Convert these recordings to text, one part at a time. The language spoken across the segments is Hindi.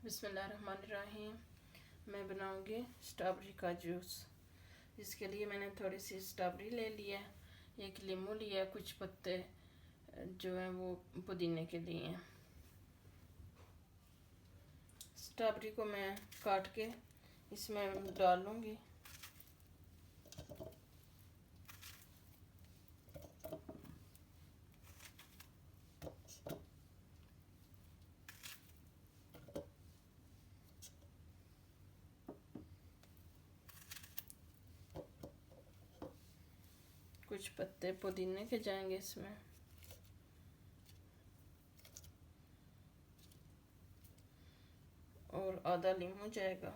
बिस्मिल्लाहिर्रहमानिर्रहीम। मैं बनाऊंगी स्ट्रॉबेरी का जूस। इसके लिए मैंने थोड़ी सी स्ट्रॉबेरी ले लिया, एक नींबू लिया, कुछ पत्ते जो हैं वो पुदीने के लिए हैं। स्ट्रॉबेरी को मैं काट के इसमें डालूंगी। कुछ पत्ते पुदीने के जाएंगे इसमें। और आधा नींबू जाएगा।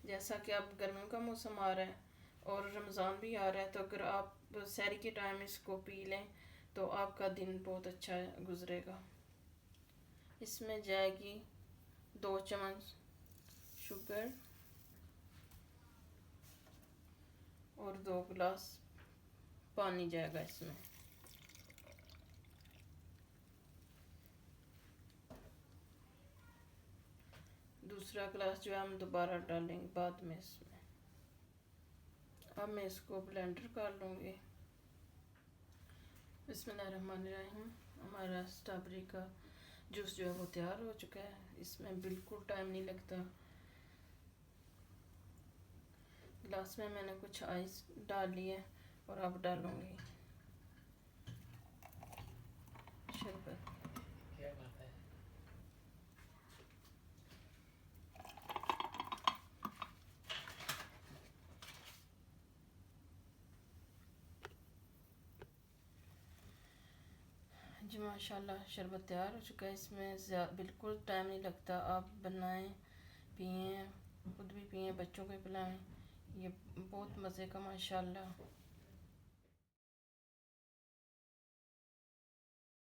जैसा कि अब गर्मियों का मौसम आ रहा है और रमज़ान भी आ रहा है, तो अगर आप सहरी के टाइम इसको पी लें तो आपका दिन बहुत अच्छा गुजरेगा। इसमें जाएगी 2 चम्मच शुगर और 2 गिलास पानी जाएगा इसमें। दूसरा गिलास जो है हम दोबारा डालेंगे बाद में इसमें। अब मैं इसको ब्लेंडर कर लूँगी। बिस्मिल्लाहिर्रहमानिर्रहीम। हमारा स्ट्रॉबेरी का जूस जो है वो तैयार हो चुका है। इसमें बिल्कुल टाइम नहीं लगता। गिलास में मैंने कुछ आइस डाल लिया और अब डालूँगी शरबत। क्या बात है। जी माशाल्लाह शरबत तैयार हो चुका है। इसमें बिल्कुल टाइम नहीं लगता। आप बनाएं, पिएं, खुद भी पिएं, बच्चों को पिलाएं। ये बहुत मज़े का माशाल्लाह